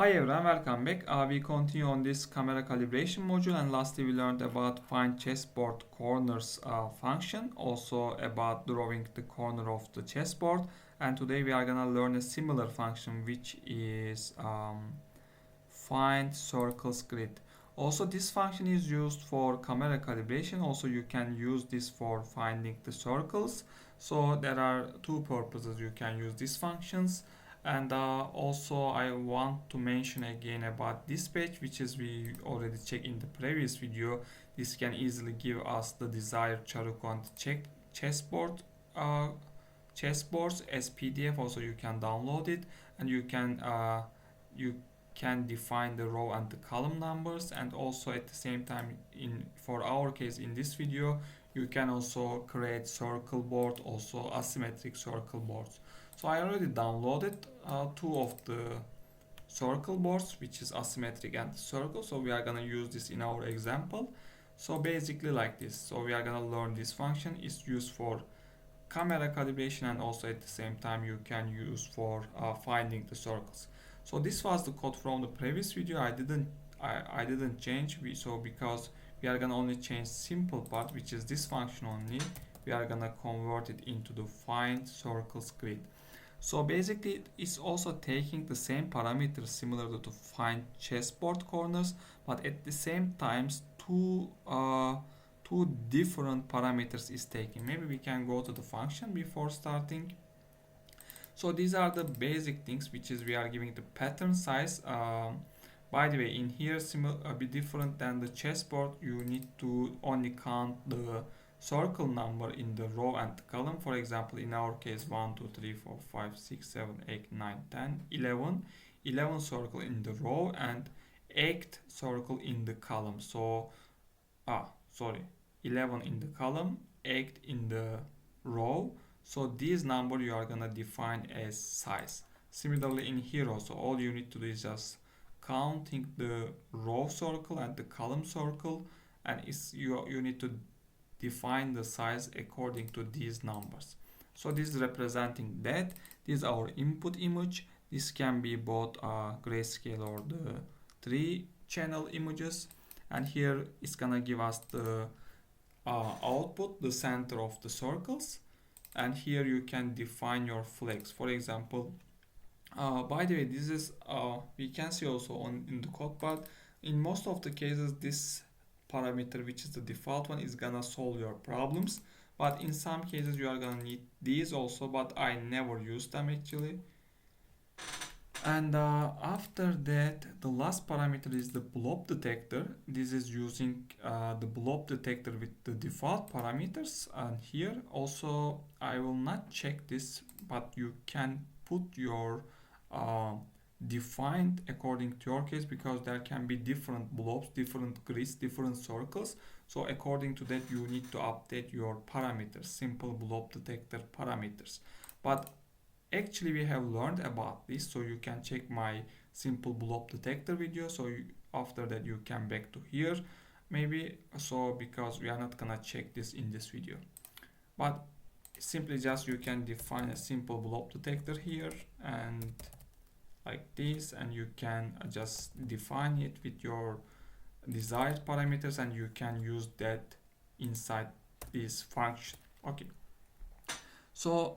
Hi everyone, welcome back. We continue on this camera calibration module, and lastly we learned about find chessboard corners function, also about drawing the corner of the chessboard, and today we are gonna learn a similar function which is find circles grid. Also this function is used for camera calibration. Also you can use this for finding the circles. So there are two purposes you can use these functions. And also I want to mention again about this page, which is we already checked in the previous video. This can easily give us the desired Charukant chessboard chessboards as PDF. Also you can download it, and you can define the row and the column numbers, and also at the same time, for our case in this video, you can also create circle board, also asymmetric circle boards. So I already downloaded two of the circle boards, which is asymmetric and circle. So we are gonna use this in our example. So basically like this. So we are gonna learn this function is used for camera calibration, and also at the same time you can use for finding the circles. So this was the code from the previous video. I didn't change. So because we are gonna only change simple part, which is this function only, we are gonna convert it into the find circles grid. So basically it's also taking the same parameters similar to find chessboard corners, but at the same time two different parameters is taking. Maybe we can go to the function before starting. So these are the basic things, which is we are giving the pattern size. By the way, in here a bit different than the chessboard, you need to only count the circle number in the row and the column. For example, in our case 1 2 3 4 5 6 7 8 9 10 11 circle in the row and 8 circle in the column. So 11 in the column, 8 in the row. So this number you are gonna define as size. Similarly in here also, all you need to do is just counting the row circle and the column circle, and you need to define the size according to these numbers. So this is representing that. This is our input image. This can be both grayscale or the 3-channel images, and here it's gonna give us the output, the center of the circles, and here you can define your flags. For example, by the way, this is we can see also in the code, but in most of the cases this parameter, which is the default one, is gonna solve your problems, but in some cases you are gonna need these also, but I never use them actually. And after that, the last parameter is the blob detector. This is using the blob detector with the default parameters, and here also I will not check this, but you can put your defined according to your case, because there can be different blobs, different grids, different circles. So according to that you need to update your parameters, simple blob detector parameters. But actually we have learned about this, so you can check my simple blob detector video. So after that you can back to here maybe, so because we are not gonna check this in this video, but simply just you can define a simple blob detector here and like this, and you can just define it with your desired parameters, and you can use that inside this function. Okay, so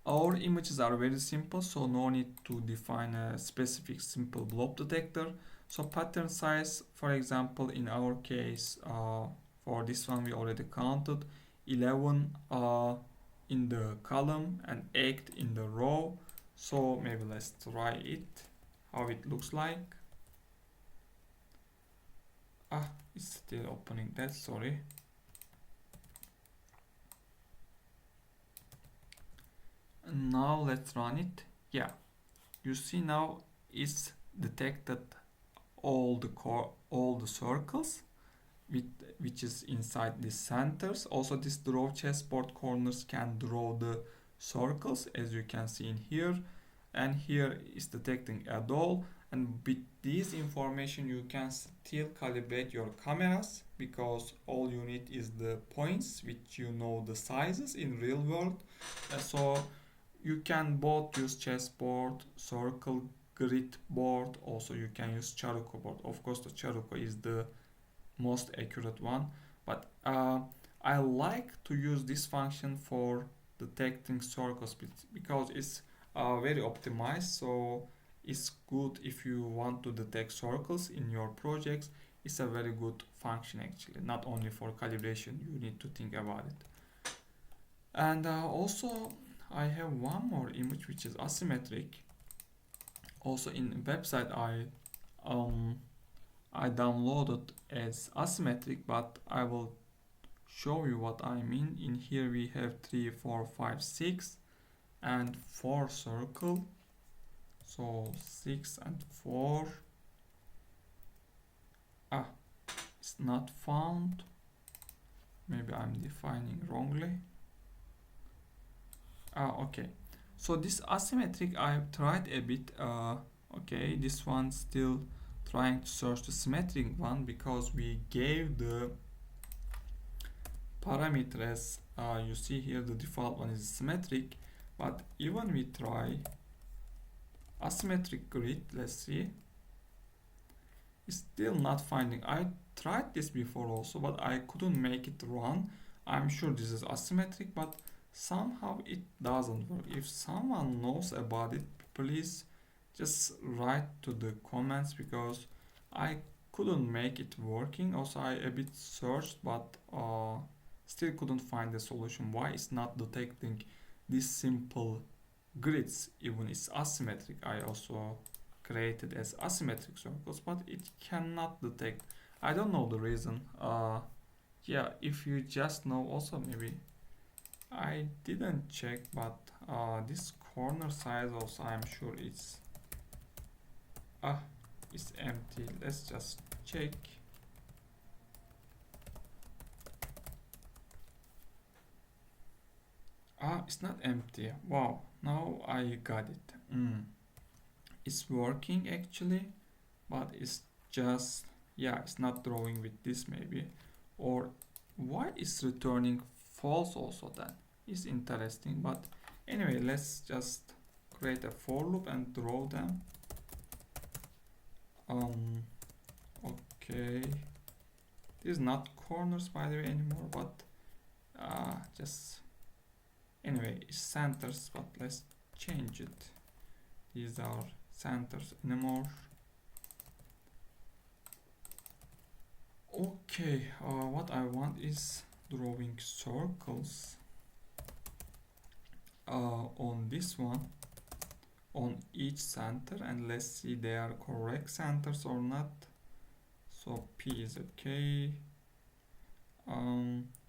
our images are very simple, so no need to define a specific simple blob detector. So pattern size, for example, in our case, for this one we already counted 11 in the column and 8 in the row. So maybe let's try it, how it looks like. It's still opening that, sorry. And now let's run it. Yeah, you see now it's detected all the circles which is inside the centers. Also this draw chessboard corners can draw the circles, as you can see in here, and here is detecting at all. And with this information you can still calibrate your cameras, because all you need is the points which you know the sizes in real world. So you can both use chessboard, circle grid board. Also you can use Charuko board. Of course the Charuko is the most accurate one, but I like to use this function for detecting circles because it's very optimized, so it's good if you want to detect circles in your projects. It's a very good function actually, not only for calibration, you need to think about it. And also I have one more image which is asymmetric. Also in website I downloaded as asymmetric, but I will show you what I mean. In here we have 3, 4, 5, 6 and 4 circle. So 6 and 4. It's not found. Maybe I'm defining wrongly. Okay. So this asymmetric I've tried a bit. Okay, this one still trying to search the symmetric one because we gave the parameters. You see here the default one is symmetric, but even we try asymmetric grid, let's see, it's still not finding. I tried this before also, but I couldn't make it run. I'm sure this is asymmetric, but somehow it doesn't work. If someone knows about it, please just write to the comments because I couldn't make it working. Also I a bit searched, but still couldn't find the solution. Why it's not detecting these simple grids even it's asymmetric. I also created as asymmetric circles, but it cannot detect. I don't know the reason. Yeah, if you just know, also maybe I didn't check, but this corner size also I'm sure it's empty. Let's just check. It's not empty. Wow, now I got it. It's working actually, but it's just, yeah, it's not drawing with this maybe. Or why is returning false also? That is interesting, but anyway, let's just create a for loop and draw them. Okay, this is not corners by the way anymore, but just anyway it's centers, but let's change it. These are centers anymore. Okay, what I want is drawing circles on this one, on each center, and let's see they are correct centers or not. So P is okay,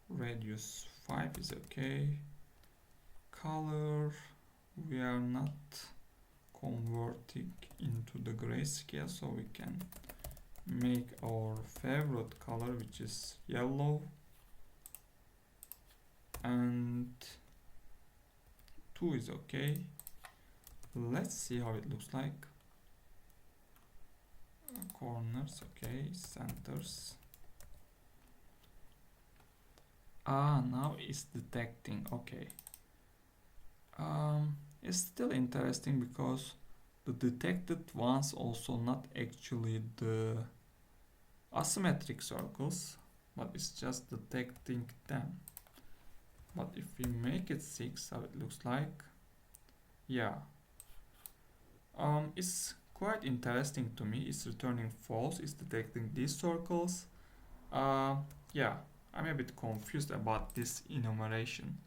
radius 5 is okay, color we are not converting into the grayscale, so we can make our favorite color, which is yellow, and 2 is okay. Let's see how it looks like. Corners, okay, centers. Now it's detecting. Okay. It's still interesting because the detected ones also not actually the asymmetric circles, but it's just detecting them. But if we make it 6, how it looks like, yeah, it's quite interesting to me. It's returning false, it's detecting these circles. Yeah, I'm a bit confused about this enumeration.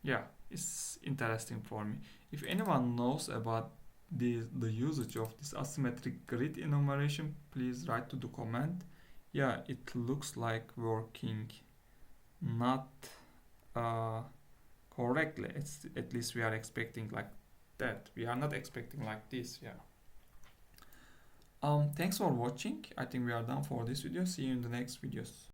Yeah, it's interesting for me. If anyone knows about the usage of this asymmetric grid enumeration, please write to the comment. Yeah, it looks like working not correctly. It's, at least we are expecting like that. We are not expecting like this. Yeah. Thanks for watching. I think we are done for this video. See you in the next videos.